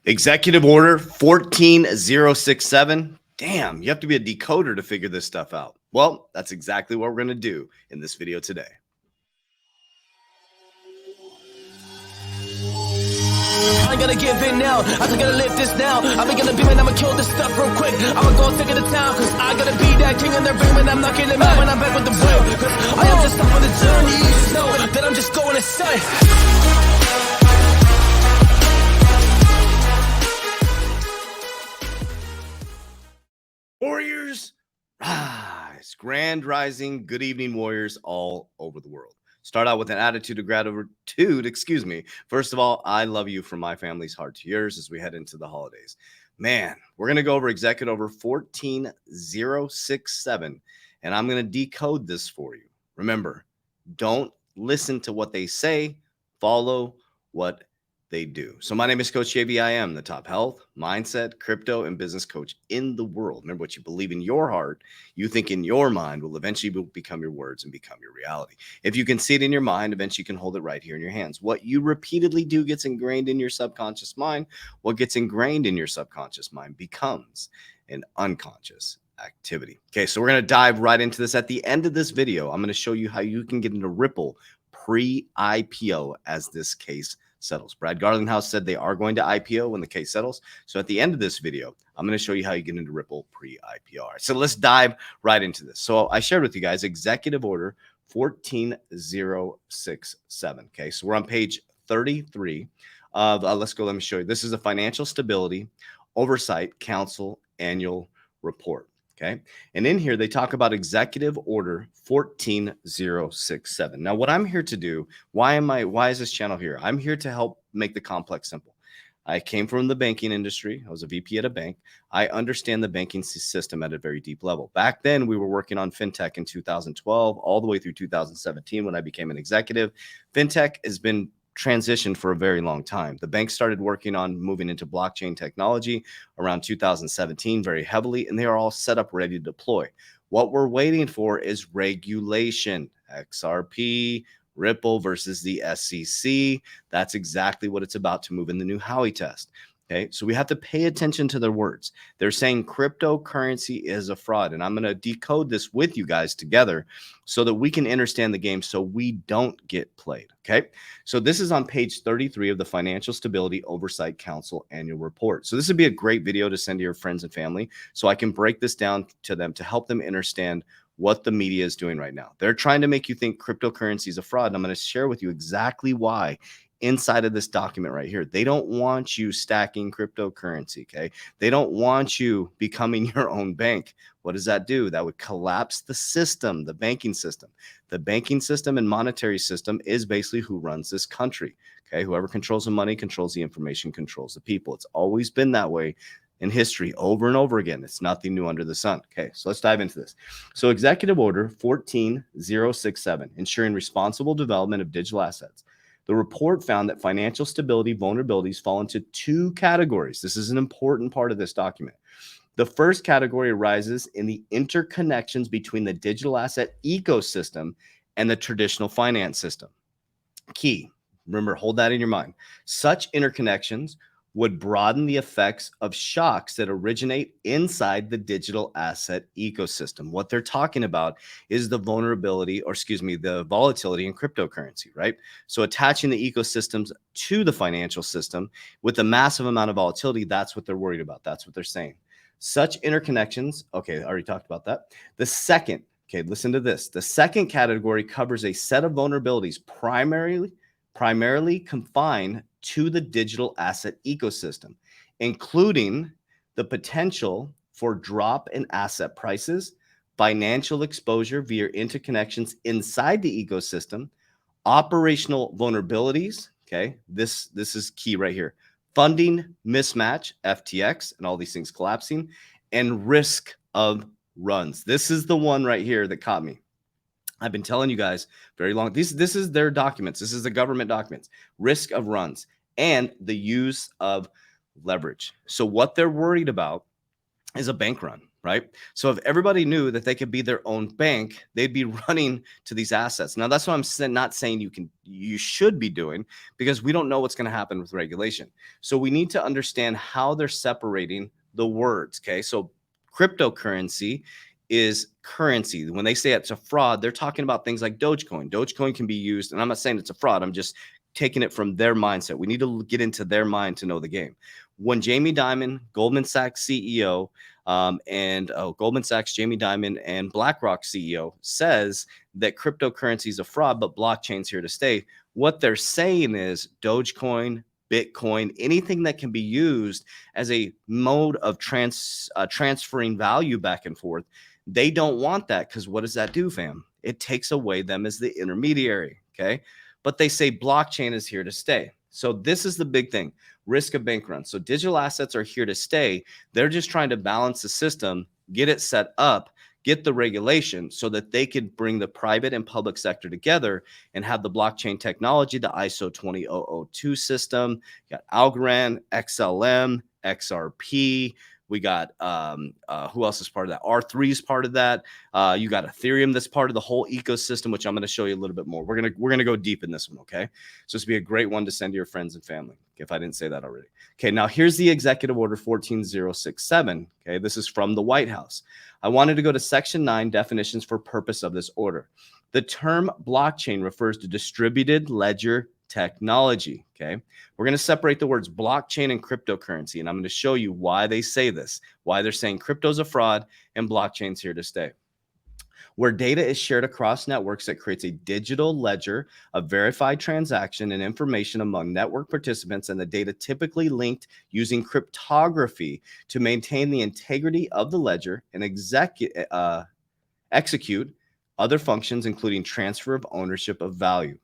Executive Order 14067. Damn, you have to be a decoder to figure this stuff out. Well, that's exactly what we're going to do in this video today. I ain't gonna give in now. I just gotta live this now. I'm gonna be, man, I'ma kill this stuff real quick. I'ma go take it to town, cause I gotta be that king in the ring when I'm knocking them out when I'm back with the win. Cause I am just up on the journey. Just know that I'm just going insane. Warriors rise. Grand rising. Good evening, warriors all over the world. Start out with an attitude of gratitude. First of all, I love you from my family's heart to yours as we head into the holidays. Man, we're going to go over Executive Order 14067, and I'm going to decode this for you. Remember, don't listen to what they say, follow what they do. So my name is Coach JB. I am the top health, mindset, crypto, and business coach in the world. Remember, what you believe in your heart, you think in your mind, will eventually become your words and become your reality. If you can see it in your mind, eventually you can hold it right here in your hands. What you repeatedly do gets ingrained in your subconscious mind. What gets ingrained in your subconscious mind becomes an unconscious activity. Okay, so we're going to dive right into this. At the end of this video, I'm going to show you how you can get into Ripple pre-IPO as this case settles. Brad Garlinghouse said they are going to IPO when the case settles. So at the end of this video, I'm going to show you how you get into Ripple pre-IPO. All right, so let's dive right into this. So I shared with you guys Executive Order 14067. Okay, so we're on page 33 of, let me show you. This is a Financial Stability Oversight Council annual report. Okay. And in here, they talk about Executive Order 14067. Now, what I'm here to do, why is this channel here? I'm here to help make the complex simple. I came from the banking industry. I was a VP at a bank. I understand the banking system at a very deep level. Back then, we were working on fintech in 2012, all the way through 2017 when I became an executive. Fintech has been transitioned for a very long time. The bank started working on moving into blockchain technology around 2017 very heavily, and they are all set up ready to deploy. What we're waiting for is regulation. XRP, Ripple versus the SEC. That's exactly what it's about to move in the new Howey test. Okay, so we have to pay attention to their words. They're saying cryptocurrency is a fraud, and I'm going to decode this with you guys together so that we can understand the game so we don't get played. Okay, so this is on page 33 of the Financial Stability Oversight Council annual report. So this would be a great video to send to your friends and family so I can break this down to them to help them understand what the media is doing right now. They're trying to make you think cryptocurrency is a fraud, and I'm going to share with you exactly why inside of this document right here. They don't want you stacking cryptocurrency, okay? They don't want you becoming your own bank. What does that do? That would collapse the system, the banking system. The banking system and monetary system is basically who runs this country, okay? Whoever controls the money, controls the information, controls the people. It's always been that way in history over and over again. It's nothing new under the sun. Okay, so let's dive into this. So Executive Order 14067, ensuring responsible development of digital assets. The report found that financial stability vulnerabilities fall into two categories. This is an important part of this document. The first category arises in the interconnections between the digital asset ecosystem and the traditional finance system. Key, remember, hold that in your mind. Such interconnections would broaden the effects of shocks that originate inside the digital asset ecosystem. What they're talking about is the volatility in cryptocurrency, right? So attaching the ecosystems to the financial system with a massive amount of volatility, that's what they're worried about. That's what they're saying. Such interconnections, okay, I already talked about that. The second, okay, listen to this. The second category covers a set of vulnerabilities primarily confined to the digital asset ecosystem, including the potential for drop in asset prices, financial exposure via interconnections inside the ecosystem, operational vulnerabilities. Okay, this is key right here. Funding mismatch, FTX, and all these things collapsing, and risk of runs. This is the one right here that caught me. I've been telling you guys very long. This is their documents. This is the government documents. Risk of runs and the use of leverage. So what they're worried about is a bank run. right? So if everybody knew that they could be their own bank, they'd be running to these assets. Now that's what I'm not saying you should be doing, because we don't know what's going to happen with regulation. So we need to understand how they're separating the words. Okay, so cryptocurrency is currency. When they say it's a fraud, they're talking about things like Dogecoin. Dogecoin can be used, and I'm not saying it's a fraud. I'm just taking it from their mindset. We need to get into their mind to know the game. When Jamie Dimon, Goldman Sachs CEO, Goldman Sachs, Jamie Dimon, and BlackRock CEO says that cryptocurrency is a fraud, but blockchain's here to stay. What they're saying is Dogecoin, Bitcoin, anything that can be used as a mode of transferring value back and forth. They don't want that, because what does that do, fam? It takes away them as the intermediary. Okay. But they say blockchain is here to stay. So this is the big thing. Risk of bank run. So digital assets are here to stay. They're just trying to balance the system, get it set up, get the regulation so that they could bring the private and public sector together and have the blockchain technology, the ISO 20002 system. You got Algorand, XLM, XRP. We got who else is part of that? R3 is part of that. You got Ethereum that's part of the whole ecosystem, which I'm going to show you a little bit more. We're gonna go deep in this one, okay? So this will be a great one to send to your friends and family, if I didn't say that already. Okay, now here's the Executive Order 14067. Okay, this is from the White House. I wanted to go to Section 9, definitions for purpose of this order. The term blockchain refers to distributed ledger technology. Okay, we're going to separate the words blockchain and cryptocurrency, and I'm going to show you why they say this, why they're saying crypto's a fraud and blockchain's here to stay. Where data is shared across networks, that creates a digital ledger of verified transaction and information among network participants, and the data typically linked using cryptography to maintain the integrity of the ledger and execute other functions, including transfer of ownership of value.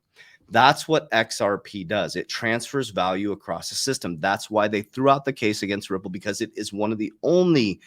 That's what XRP does. It transfers value across a system. That's why they threw out the case against Ripple, because it is one of the only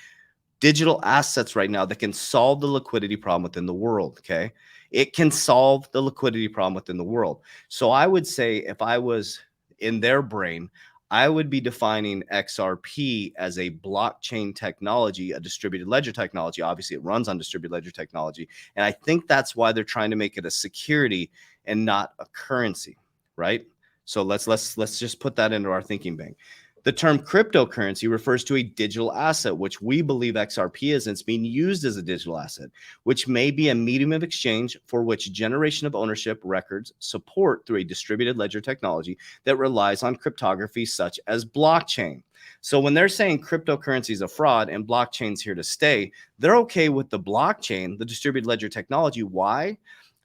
digital assets right now that can solve the liquidity problem within the world. Okay, it can solve the liquidity problem within the world. So I would say, if I was in their brain, I would be defining XRP as a blockchain technology, a distributed ledger technology. Obviously, it runs on distributed ledger technology, and I think that's why they're trying to make it a security and not a currency, right? So let's just put that into our thinking bank. The term cryptocurrency refers to a digital asset, which we believe XRP is, and it's being used as a digital asset, which may be a medium of exchange for which generation of ownership records support through a distributed ledger technology that relies on cryptography such as blockchain. So when they're saying cryptocurrency is a fraud and blockchain's here to stay, they're okay with the blockchain, the distributed ledger technology. Why?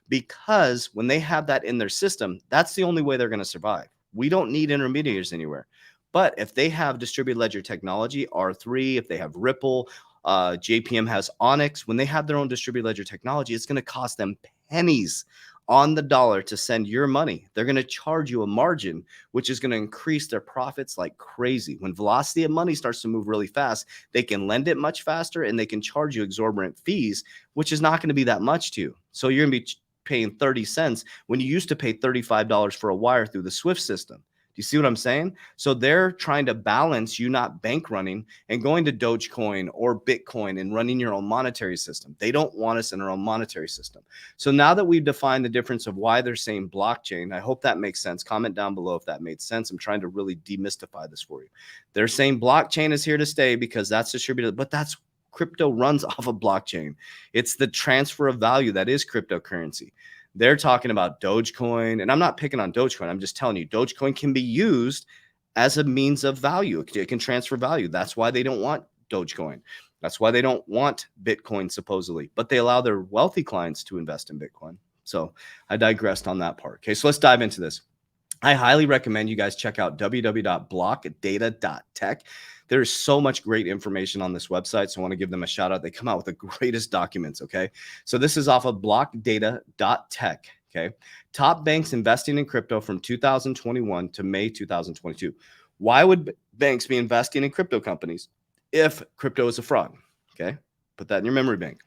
Because when they have that in their system, that's the only way they're going to survive. We don't need intermediaries anywhere. But if they have distributed ledger technology, R3, if they have Ripple, JPM has Onyx, when they have their own distributed ledger technology, it's going to cost them pennies on the dollar to send your money. They're going to charge you a margin, which is going to increase their profits like crazy. When velocity of money starts to move really fast, they can lend it much faster, and they can charge you exorbitant fees, which is not going to be that much to you. So you're going to be paying 30 cents when you used to pay $35 for a wire through the SWIFT system. You see what I'm saying? So they're trying to balance you not bank running and going to Dogecoin or Bitcoin and running your own monetary system. They don't want us in our own monetary system. So now that we've defined the difference of why they're saying blockchain, I hope that makes sense. Comment down below if that made sense. I'm trying to really demystify this for you. They're saying blockchain is here to stay because that's distributed, but that's crypto runs off of blockchain. It's the transfer of value that is cryptocurrency. They're talking about Dogecoin, and I'm not picking on Dogecoin. I'm just telling you, Dogecoin can be used as a means of value. It can transfer value. That's why they don't want Dogecoin. That's why they don't want Bitcoin, supposedly, but they allow their wealthy clients to invest in Bitcoin. So I digressed on that part. Okay, so let's dive into this. I highly recommend you guys check out www.blockdata.tech. There's so much great information on this website, so I want to give them a shout out. They come out with the greatest documents, okay? So this is off of blockdata.tech, okay? Top banks investing in crypto from 2021 to May 2022. Why would banks be investing in crypto companies if crypto is a fraud, okay? Put that in your memory bank.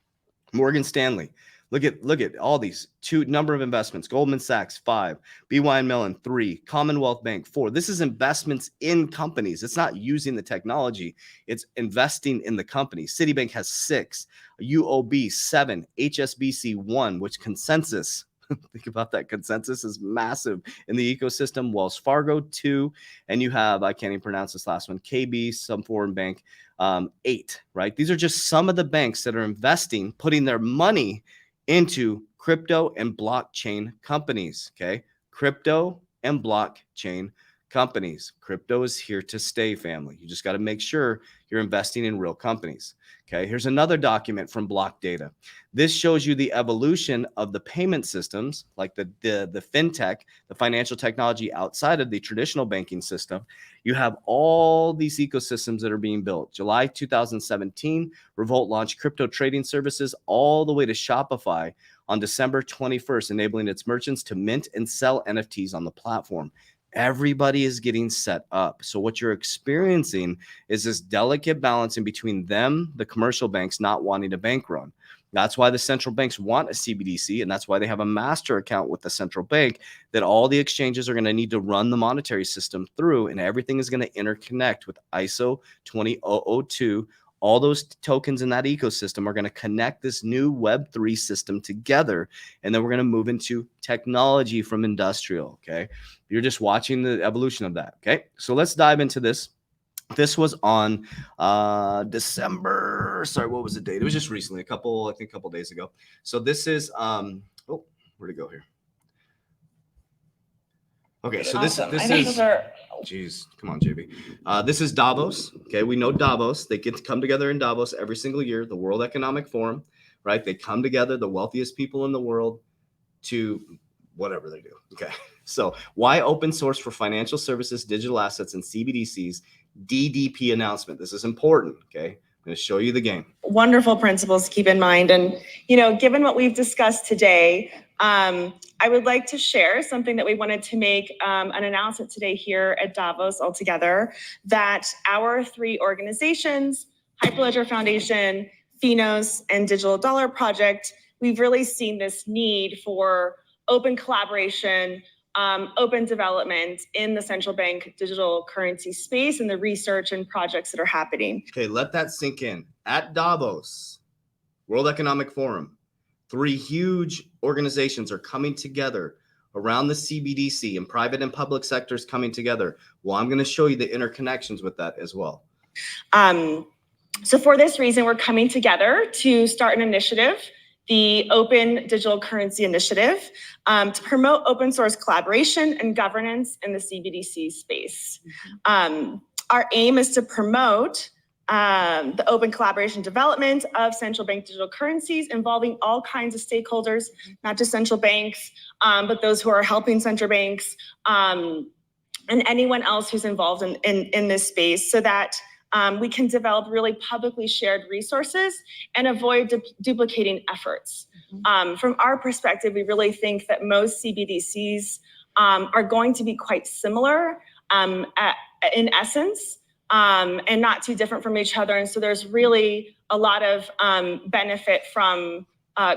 Morgan Stanley, Look at all these number of investments. Goldman Sachs, 5, BY Mellon, 3, Commonwealth Bank, 4. This is investments in companies. It's not using the technology. It's investing in the company. Citibank has 6, UOB 7, HSBC 1, which Consensus, think about that. Consensus is massive in the ecosystem. Wells Fargo 2, and you have, I can't even pronounce this last one, KB, some foreign bank, 8, right? These are just some of the banks that are investing, putting their money into crypto and blockchain companies. Okay. Crypto and blockchain companies. Crypto is here to stay, family. You just got to make sure you're investing in real companies. Okay. Here's another document from Block Data. This shows you the evolution of the payment systems, like the fintech, the financial technology outside of the traditional banking system. You have all these ecosystems that are being built. July 2017, Revolt launched crypto trading services all the way to Shopify on December 21st, enabling its merchants to mint and sell NFTs on the platform. Everybody is getting set up. So what you're experiencing is this delicate balance in between them, the commercial banks, not wanting to bank run. That's why the central banks want a CBDC, and that's why they have a master account with the central bank that all the exchanges are going to need to run the monetary system through, and everything is going to interconnect with ISO 20002. All those tokens in that ecosystem are going to connect this new Web3 system together, and then we're going to move into technology from industrial, okay? You're just watching the evolution of that, okay? So let's dive into this. This was on December, sorry, what was the date? It was just recently, I think a couple days ago. So this is, oh, where'd it go here? Okay, so awesome. this is, geez, come on, JB. This is Davos, okay? We know Davos. They get to come together in Davos every single year, the World Economic Forum, right? They come together, the wealthiest people in the world, to whatever they do, okay? So why open source for financial services, digital assets, and CBDCs? DDP announcement. This is important, okay? I'm going to show you the game. Wonderful principles to keep in mind. And, you know, given what we've discussed today, I would like to share something that we wanted to make an announcement today here at Davos altogether, that our 3 organizations, Hyperledger Foundation, Finos, and Digital Dollar Project, we've really seen this need for open collaboration, open development in the central bank digital currency space and the research and projects that are happening. Okay, let that sink in. At Davos, World Economic Forum, 3 huge organizations are coming together around the CBDC, and private and public sectors coming together. Well, I'm going to show you the interconnections with that as well. So for this reason, we're coming together to start an initiative, the Open Digital Currency Initiative, to promote open source collaboration and governance in the CBDC space. Our aim is to promote the open collaboration development of central bank digital currencies involving all kinds of stakeholders, not just central banks, but those who are helping central banks and anyone else who's involved in this space, so that we can develop really publicly shared resources and avoid duplicating efforts. From our perspective, we really think that most CBDCs are going to be quite similar in essence, and not too different from each other. And so there's really a lot of benefit from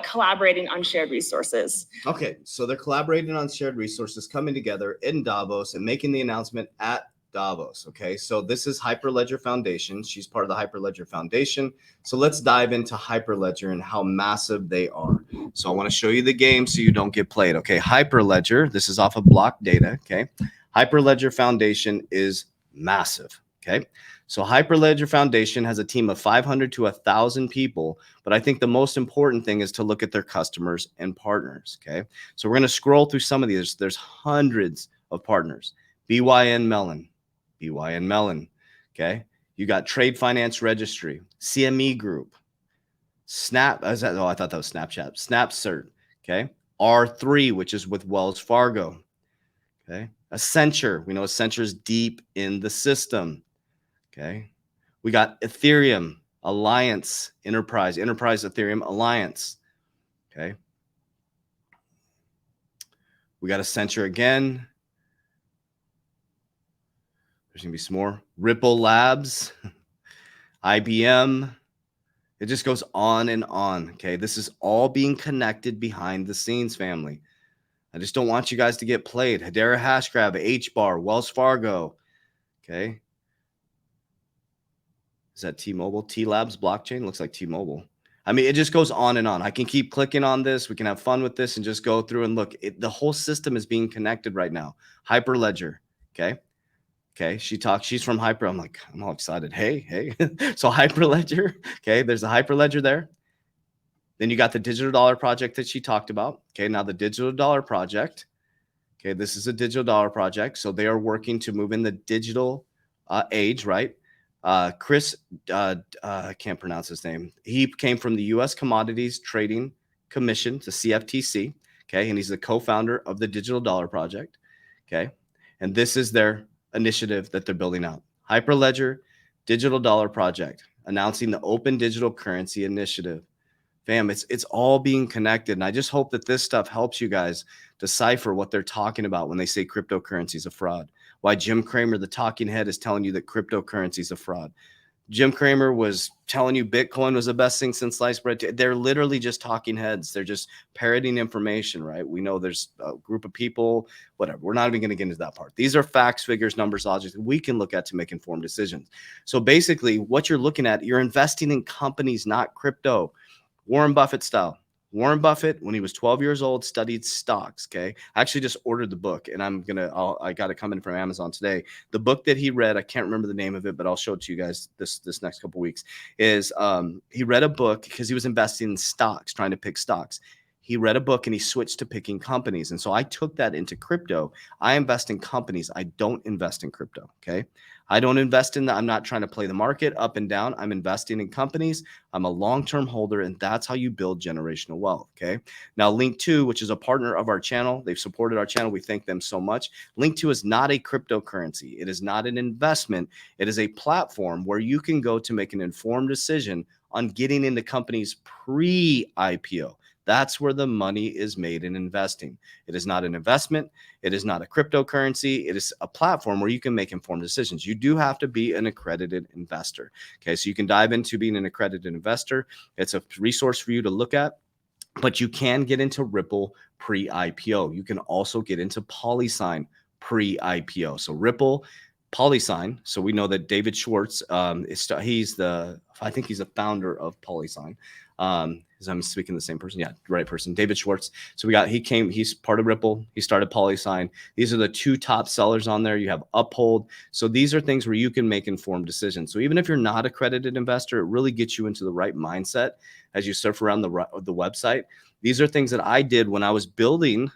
collaborating on shared resources. Okay, so they're collaborating on shared resources, coming together in Davos and making the announcement at Davos. Okay, so this is Hyperledger Foundation. She's part of the Hyperledger Foundation. So let's dive into Hyperledger and how massive they are. So I want to show you the game so you don't get played. Okay, Hyperledger, this is off of Block Data. Okay, Hyperledger Foundation is massive. Okay, so Hyperledger Foundation has a team of 500 to 1,000 people, but I think the most important thing is to look at their customers and partners. Okay, so we're going to scroll through some of these. There's hundreds of partners. BYN Mellon, okay? You got Trade Finance Registry, CME Group, Snap, I thought that was Snapchat, SnapCert, okay? R3, which is with Wells Fargo, okay? Accenture, we know Accenture is deep in the system, okay? We got Ethereum Alliance, Enterprise Ethereum Alliance, okay? We got Accenture again. There's going to be some more. Ripple Labs, IBM, It just goes on and on. Okay. This is all being connected behind the scenes, family. I just don't want you guys to get played. Hedera Hashgraph, HBAR, Wells Fargo. Okay. Is that T-Mobile? T-Labs blockchain? Looks like T-Mobile. I mean, it just goes on and on. I can keep clicking on this. We can have fun with this and just go through and look. The whole system is being connected right now. Hyperledger. Okay. Okay. She's from Hyper. I'm like, I'm all excited. Hey. So Hyperledger. Okay. There's a Hyperledger there. Then you got the digital dollar project that she talked about. Okay. Now the digital dollar project. Okay. This is a digital dollar project. So they are working to move in the digital age, right? Chris, I can't pronounce his name. He came from the U.S. Commodities Trading Commission, the CFTC. Okay. And he's the co-founder of the Digital Dollar Project. Okay. And this is their initiative that they're building out. Hyperledger Digital Dollar Project, announcing the Open Digital Currency Initiative. Fam, it's all being connected. And I just hope that this stuff helps you guys decipher what they're talking about when they say cryptocurrency is a fraud. Why Jim Cramer, the talking head, is telling you that cryptocurrency is a fraud. Jim Cramer was telling you Bitcoin was the best thing since sliced bread. They're literally just talking heads. They're just parroting information, right? We know there's a group of people, whatever. We're not even going to get into that part. These are facts, figures, numbers, logic that we can look at to make informed decisions. So basically, what you're looking at, you're investing in companies, not crypto. Warren Buffett style. Warren Buffett, when he was 12 years old, studied stocks. Okay. I actually just ordered the book and I got it coming from Amazon today. The book that he read, I can't remember the name of it, but I'll show it to you guys this next couple of weeks, is he read a book because he was investing in stocks, trying to pick stocks. He read a book and he switched to picking companies. And so I took that into crypto. I invest in companies. I don't invest in crypto. Okay. I don't invest in that. I'm not trying to play the market up and down. I'm investing in companies. I'm a long-term holder, and that's how you build generational wealth. Okay. Now, Link2, which is a partner of our channel, they've supported our channel. We thank them so much. Link2 is not a cryptocurrency. It is not an investment. It is a platform where you can go to make an informed decision on getting into companies pre-IPO. That's where the money is made in investing. It is not an investment. It is not a cryptocurrency. It is a platform where you can make informed decisions. You do have to be an accredited investor. Okay, so you can dive into being an accredited investor. It's a resource for you to look at, but you can get into Ripple pre-IPO. You can also get into Polysign pre-IPO. So Ripple, Polysign. So we know that David Schwartz, I think he's the founder of Polysign. Is I'm speaking the same person? Yeah, right person. David Schwartz. So he's part of Ripple. He started Polysign. These are the two top sellers on there. You have Uphold. So these are things where you can make informed decisions. So even if you're not an accredited investor, it really gets you into the right mindset as you surf around the website. These are things that I did when I was building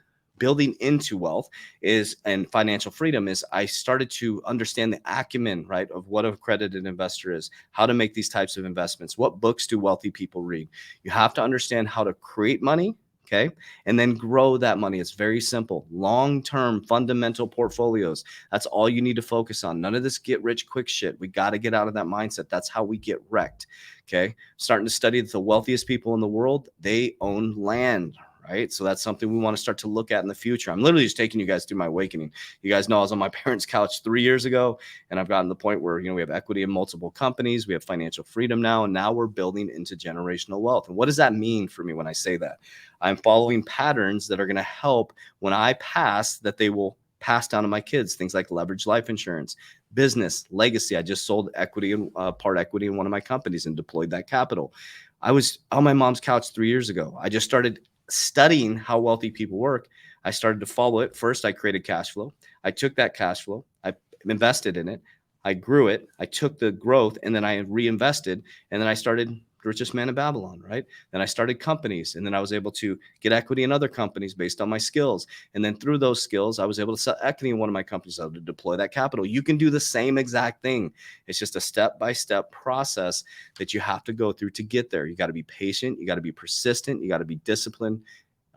into wealth and financial freedom is I started to understand the acumen, right, of what an accredited investor is, how to make these types of investments. What books do wealthy people read? You have to understand how to create money, okay, and then grow that money. It's very simple. Long-term fundamental portfolios. That's all you need to focus on. None of this get rich quick shit. We got to get out of that mindset. That's how we get wrecked, okay? Starting to study the wealthiest people in the world, they own land, right? So that's something we want to start to look at in the future. I'm literally just taking you guys through my awakening. You guys know I was on my parents' couch 3 years ago, and I've gotten to the point where, we have equity in multiple companies. We have financial freedom now, and now we're building into generational wealth. And what does that mean for me when I say that? I'm following patterns that are going to help when I pass, that they will pass down to my kids. Things like leveraged life insurance, business, legacy. I just sold equity and part equity in one of my companies and deployed that capital. I was on my mom's couch 3 years ago. I just started studying how wealthy people work. I started to follow it. First, I created cash flow. I took that cash flow. I invested in it. I grew it. I took the growth and then I reinvested. And then I started Richest Man in Babylon, right? Then I started companies, and then I was able to get equity in other companies based on my skills. And then through those skills, I was able to sell equity in one of my companies. I was able to deploy that capital. You can do the same exact thing. It's just a step-by-step process that you have to go through to get there. You got to be patient. You got to be persistent. You got to be disciplined.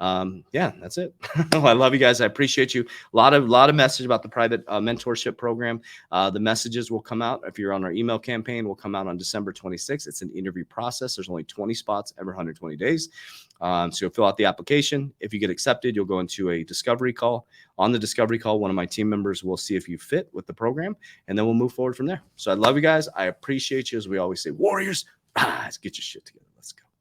Yeah, that's it. I love you guys. I appreciate you. A lot of message about the private mentorship program. The messages will come out if you're on our email campaign. Will come out on December 26th. It's an interview process. There's only 20 spots every 120 days. So you'll fill out the application. If you get accepted, you'll go into a discovery call. On the discovery call, one of my team members will see if you fit with the program, and then we'll move forward from there. So I love you guys. I appreciate you. As we always say, warriors, Let's get your shit together. Let's go.